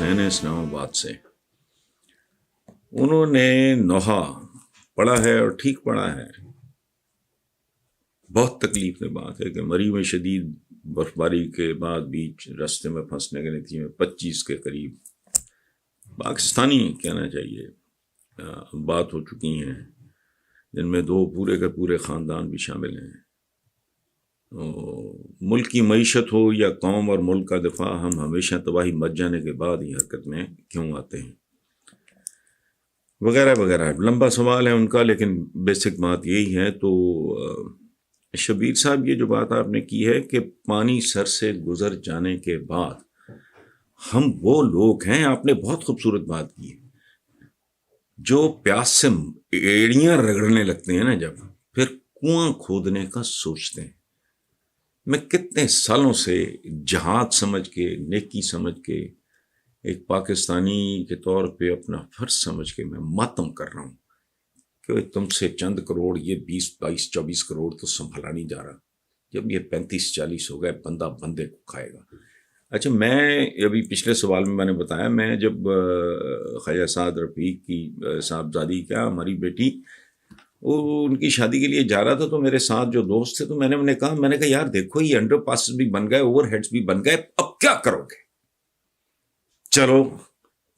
حسین ہیں اسلام آباد سے. انہوں نے نوحہ پڑھا ہے اور ٹھیک پڑھا ہے. بہت تکلیف میں بات ہے کہ مری میں شدید برفباری کے بعد بیچ راستے میں پھنسنے کے نتیجے میں 25 کے قریب پاکستانی کہنا چاہیے بات ہو چکی ہیں، جن میں 2 پورے کے پورے خاندان بھی شامل ہیں. ملک کی معیشت ہو یا قوم اور ملک کا دفاع، ہم ہمیشہ تباہی مچ جانے کے بعد ہی حرکت میں کیوں آتے ہیں وغیرہ وغیرہ. لمبا سوال ہے ان کا، لیکن بیسک بات یہی ہے. تو شبیر صاحب، یہ جو بات آپ نے کی ہے کہ پانی سر سے گزر جانے کے بعد ہم وہ لوگ ہیں، آپ نے بہت خوبصورت بات کی ہے، جو پیاس سے ایڑیاں رگڑنے لگتے ہیں نا، جب پھر کنواں کھودنے کا سوچتے ہیں. میں کتنے سالوں سے جہاد سمجھ کے، نیکی سمجھ کے، ایک پاکستانی کے طور پہ اپنا فرض سمجھ کے میں ماتم کر رہا ہوں کہ تم سے چند کروڑ، یہ 20 22 24 کروڑ تو سنبھالا نہیں جا رہا. جب یہ 35 40 ہو گئے، بندہ بندے کو کھائے گا. اچھا، میں ابھی پچھلے سوال میں نے بتایا، میں جب خواجہ سعد رفیق کی صاحبزادی کیا ہماری بیٹی، وہ ان کی شادی کے لیے جا رہا تھا، تو میرے ساتھ جو دوست تھے، تو میں نے کہا یار دیکھو، یہ انڈر پاسز بھی بن گئے، اوور ہیڈز بھی بن گئے، اب کیا کرو گے؟ چلو،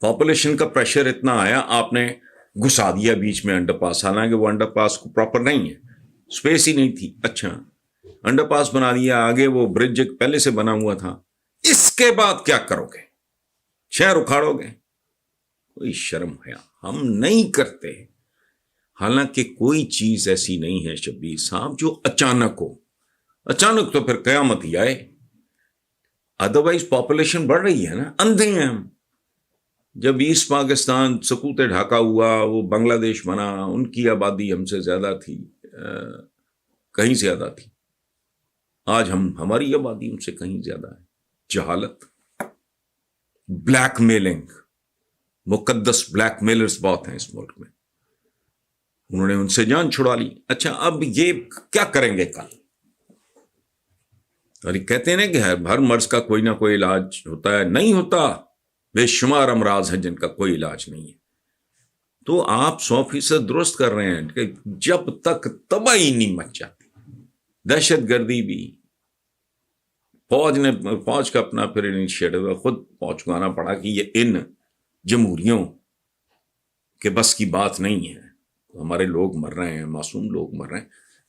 پاپولیشن کا پریشر اتنا آیا، آپ نے گھسا دیا بیچ میں انڈر پاس، حالانکہ وہ انڈر پاس کو پراپر نہیں ہے، اسپیس ہی نہیں تھی. اچھا، انڈر پاس بنا دیا، آگے وہ برج پہلے سے بنا ہوا تھا. اس کے بعد کیا کرو گے؟ شہر اکھاڑو گے؟ کوئی شرم ہے؟ ہم نہیں کرتے. حالانکہ کوئی چیز ایسی نہیں ہے شبیر صاحب جو اچانک ہو. اچانک تو پھر قیامت ہی آئے. ادروائز پاپولیشن بڑھ رہی ہے نا، اندھے ہیں ہم. جب ایسٹ پاکستان سکوت ڈھاکہ ہوا، وہ بنگلہ دیش بنا، ان کی آبادی ہم سے زیادہ تھی، کہیں زیادہ تھی. آج ہماری آبادی ان سے کہیں زیادہ ہے. جہالت، بلیک میلنگ، مقدس بلیک میلرز بہت ہیں اس ملک میں، انہوں نے ان سے جان چھڑا لی. اچھا، اب یہ کیا کریں گے کل؟ اور کہتے ہیں نا کہ ہر مرض کا کوئی نہ کوئی علاج ہوتا ہے. نہیں ہوتا. بے شمار امراض ہیں جن کا کوئی علاج نہیں ہے. تو آپ 100% درست کر رہے ہیں کہ جب تک تباہی نہیں مچ جاتی، دہشت گردی بھی، فوج کا اپنا پھر انیشیٹو خود پہنچانا پڑا کہ یہ ان جمہوریوں کے بس کی بات نہیں ہے. ہمارے لوگ مر رہے ہیں، معصوم لوگ مر رہے ہیں.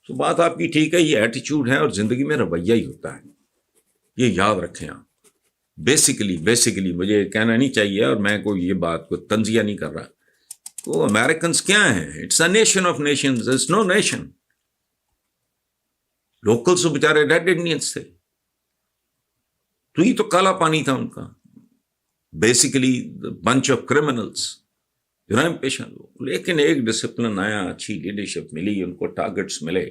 تو بات آپ کی ٹھیک ہے، یہ ایٹیچیوڈ ہے، اور زندگی میں رویہ ہی ہوتا ہے. یہ یاد رکھیں آپ. بیسیکلی مجھے کہنا نہیں چاہیے، اور میں کوئی یہ بات کو تنزیہ نہیں کر رہا. تو امریکنز کیا ہیں؟ It's a nation of nations, it's no nation. Locals تو بیچارے ڈیڈ انڈینز تھے، تو یہ تو کالا پانی تھا ان کا. بیسیکلی بنچ آف کرمنلز، جرائم پیشہ لوگ. لیکن ایک ڈسپلن آیا، اچھی لیڈرشپ ملی، ان کو ٹارگٹس ملے،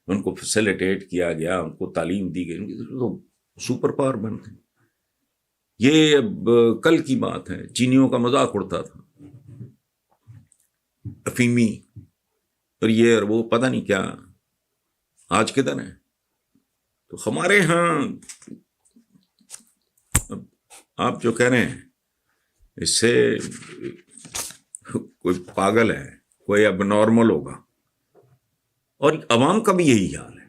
ان کو فیسیلیٹیٹ کیا گیا، ان کو تعلیم دی گئی، تو سپر پاور بن گئے. یہ اب کل کی بات ہے. چینیوں کا مذاق اڑتا تھا، افیمی اور یہ اور وہ، پتہ نہیں کیا. آج کدھر ہیں؟ تو ہمارے ہاں آپ جو کہہ رہے ہیں، اس سے کوئی پاگل ہے، کوئی اب نارمل ہوگا. اور عوام کا بھی یہی حال ہے،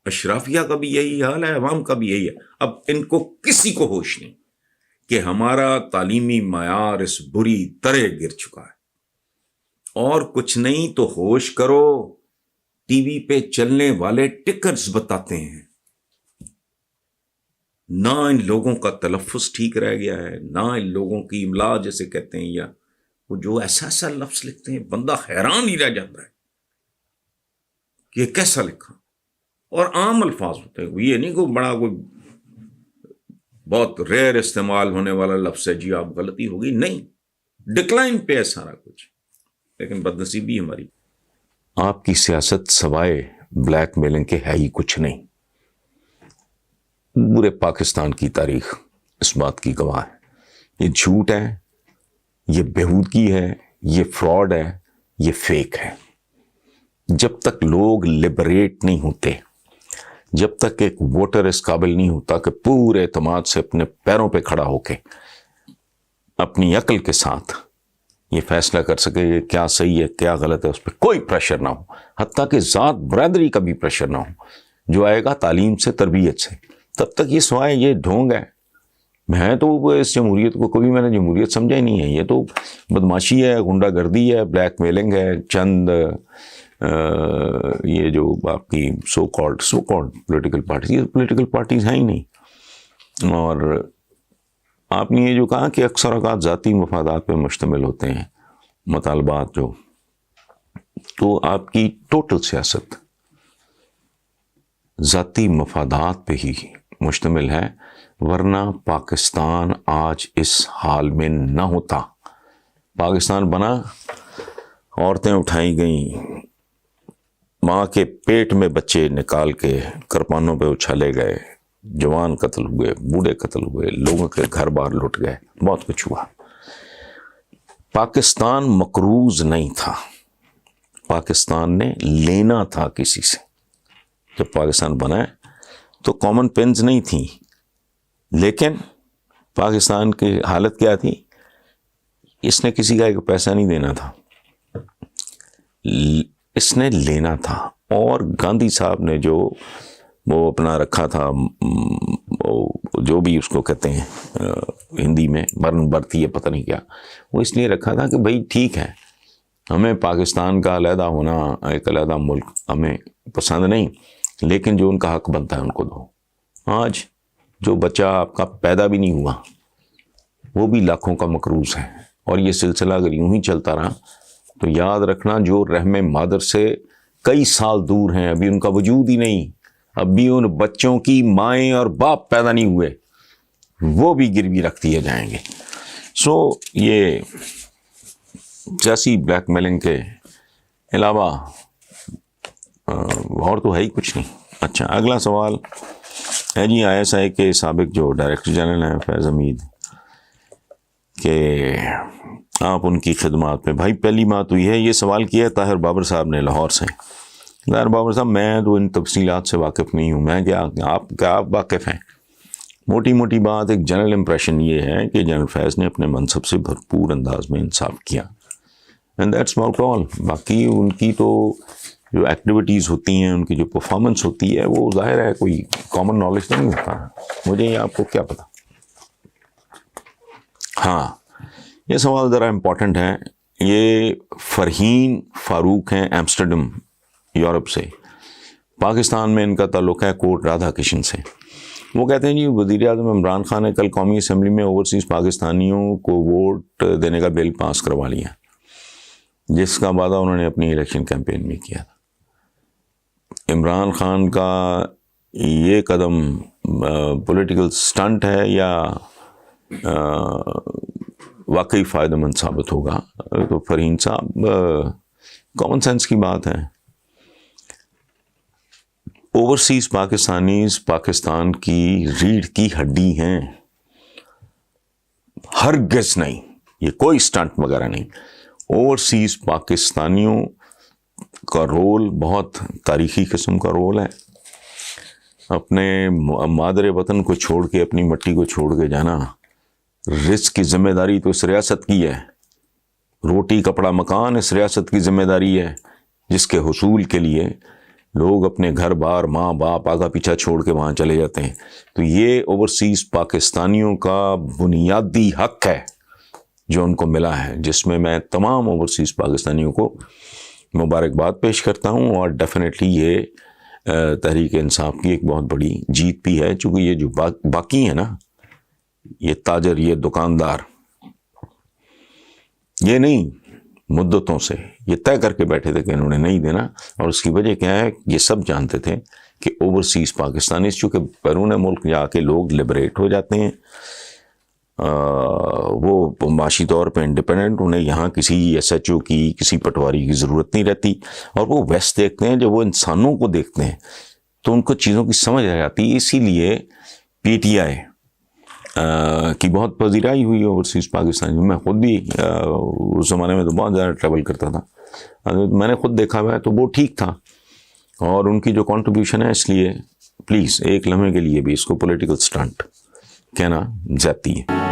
اشرافیہ کا بھی یہی حال ہے، عوام کا بھی یہی ہے. اب ان کو کسی کو ہوش نہیں کہ ہمارا تعلیمی معیار اس بری طرح گر چکا ہے. اور کچھ نہیں تو ہوش کرو. ٹی وی پہ چلنے والے ٹکرز بتاتے ہیں، نہ ان لوگوں کا تلفظ ٹھیک رہ گیا ہے، نہ ان لوگوں کی املا جیسے کہتے ہیں، یا وہ جو ایسا لفظ لکھتے ہیں، بندہ حیران ہی رہ جاتا ہے کہ یہ کیسا لکھا. اور عام الفاظ ہوتے ہیں، یہ نہیں کوئی بڑا کوئی بہت ریئر استعمال ہونے والا لفظ ہے جی آپ غلطی ہوگی، نہیں. ڈکلائن پہ ہے سارا کچھ. لیکن بدنصیبی ہماری، آپ کی سیاست سوائے بلیک میلنگ کے ہے ہی کچھ نہیں. پورے پاکستان کی تاریخ اس بات کی گواہ ہے. یہ جھوٹ ہے، یہ بےہودگی ہے، یہ فراڈ ہے، یہ فیک ہے. جب تک لوگ لبریٹ نہیں ہوتے، جب تک ایک ووٹر اس قابل نہیں ہوتا کہ پورے اعتماد سے اپنے پیروں پہ کھڑا ہو کے اپنی عقل کے ساتھ یہ فیصلہ کر سکے کہ کیا صحیح ہے کیا غلط ہے، اس پہ کوئی پریشر نہ ہو، حتیٰ کہ ذات برادری کا بھی پریشر نہ ہو، جو آئے گا تعلیم سے، تربیت سے، تب تک یہ سوائے یہ ڈھونگ ہے. میں تو اس جمہوریت کو کبھی میں نے جمہوریت سمجھا ہی نہیں ہے. یہ تو بدماشی ہے، غنڈہ گردی ہے، بلیک میلنگ ہے، چند یہ جو باقی سو کالڈ پولیٹیکل پارٹیز ہیں ہی نہیں. اور آپ نے یہ جو کہا کہ اکثر اوقات ذاتی مفادات پہ مشتمل ہوتے ہیں مطالبات جو، تو آپ کی ٹوٹل سیاست ذاتی مفادات پہ ہی مشتمل ہے، ورنہ پاکستان آج اس حال میں نہ ہوتا. پاکستان بنا، عورتیں اٹھائی گئیں، ماں کے پیٹ میں بچے نکال کے کرپانوں پہ اچھالے گئے، جوان قتل ہوئے، بوڑھے قتل ہوئے، لوگوں کے گھر بار لٹ گئے، بہت کچھ ہوا. پاکستان مقروض نہیں تھا، پاکستان نے لینا تھا کسی سے. جب پاکستان بنا ہے تو کامن پینز نہیں تھیں، لیکن پاکستان کی حالت کیا تھی؟ اس نے کسی کا ایک پیسہ نہیں دینا تھا، اس نے لینا تھا. اور گاندھی صاحب نے جو وہ اپنا رکھا تھا، جو بھی اس کو کہتے ہیں ہندی میں برن برتی ہے پتہ نہیں کیا، وہ اس لیے رکھا تھا کہ بھائی ٹھیک ہے، ہمیں پاکستان کا علیحدہ ہونا، ایک علیحدہ ملک ہمیں پسند نہیں، لیکن جو ان کا حق بنتا ہے ان کو دو. آج جو بچہ آپ کا پیدا بھی نہیں ہوا وہ بھی لاکھوں کا مقروض ہے. اور یہ سلسلہ اگر یوں ہی چلتا رہا تو یاد رکھنا جو رحم مادر سے کئی سال دور ہیں، ابھی ان کا وجود ہی نہیں، ابھی ان بچوں کی مائیں اور باپ پیدا نہیں ہوئے، وہ بھی گروی رکھ دیے جائیں گے. سو یہ سیاسی بلیک میلنگ کے علاوہ اور تو ہے ہی کچھ نہیں. اچھا، اگلا سوال ہے جی ISI کے سابق جو ڈائریکٹر جنرل ہیں فیض حمید، کہ آپ ان کی خدمات میں. بھائی پہلی بات ہوئی ہے، یہ سوال کیا ہے طاہر بابر صاحب نے لاہور سے. طاہر بابر صاحب، میں تو ان تفصیلات سے واقف نہیں ہوں، میں کیا آپ واقف ہیں. موٹی موٹی بات، ایک جنرل امپریشن یہ ہے کہ جنرل فیض نے اپنے منصب سے بھرپور انداز میں انصاف کیا، اینڈ دیٹس اباؤٹ آل. باقی ان کی تو جو ایکٹیویٹیز ہوتی ہیں، ان کی جو پرفارمنس ہوتی ہے، وہ ظاہر ہے کوئی کامن نالج نہیں ہوتا. مجھے یہ آپ کو کیا پتا. ہاں، یہ سوال ذرا امپورٹنٹ ہے. یہ فرحین فاروق ہیں ایمسٹرڈم یورپ سے. پاکستان میں ان کا تعلق ہے کوٹ رادھا کشن سے. وہ کہتے ہیں جی وزیر اعظم عمران خان نے کل قومی اسمبلی میں اوورسیز پاکستانیوں کو ووٹ دینے کا بل پاس کروا لیا، جس کا وعدہ انہوں نے اپنی الیکشن کیمپین میں کیا تھا. عمران خان کا یہ قدم پولیٹیکل سٹنٹ ہے یا واقعی فائدہ مند ثابت ہوگا؟ تو فرحین صاحب، کامن سینس کی بات ہے. اوورسیز پاکستانیز پاکستان کی ریڑھ کی ہڈی ہیں، ہرگز نہیں، یہ کوئی سٹنٹ وغیرہ نہیں. اوورسیز پاکستانیوں کا رول بہت تاریخی قسم کا رول ہے. اپنے مادر وطن کو چھوڑ کے، اپنی مٹی کو چھوڑ کے جانا، رزق کی ذمہ داری تو اس ریاست کی ہے، روٹی کپڑا مکان اس ریاست کی ذمہ داری ہے، جس کے حصول کے لیے لوگ اپنے گھر بار، ماں باپ آگا پیچھا چھوڑ کے وہاں چلے جاتے ہیں. تو یہ اوورسیز پاکستانیوں کا بنیادی حق ہے جو ان کو ملا ہے، جس میں میں تمام اوورسیز پاکستانیوں کو مبارکباد پیش کرتا ہوں. اور ڈیفینیٹلی یہ تحریک انصاف کی ایک بہت بڑی جیت بھی ہے، چونکہ یہ جو باقی ہیں نا، یہ تاجر، یہ دکاندار، یہ نہیں مدتوں سے یہ طے کر کے بیٹھے تھے کہ انہوں نے نہیں دینا. اور اس کی وجہ کیا ہے؟ یہ سب جانتے تھے کہ اوورسیز پاکستانی چونکہ بیرون ملک جا کے لوگ لبریٹ ہو جاتے ہیں، وہ معاشی طور پہ انڈیپینڈنٹ، انہیں یہاں کسی SHO کی، کسی پٹواری کی ضرورت نہیں رہتی. اور وہ ویسٹ دیکھتے ہیں، جب وہ انسانوں کو دیکھتے ہیں تو ان کو چیزوں کی سمجھ آ جاتی ہے. اسی لیے PTI کی بہت پذیرائی ہوئی اوورسیز پاکستانی. میں خود بھی اس زمانے میں تو بہت زیادہ ٹریول کرتا تھا، میں نے خود دیکھا ہوا ہے، تو وہ ٹھیک تھا. اور ان کی جو کنٹریبیوشن ہے، اس لیے پلیز ایک لمحے کے لیے بھی اس کو پولیٹیکل سٹنٹ کہنا زیادتی ہے.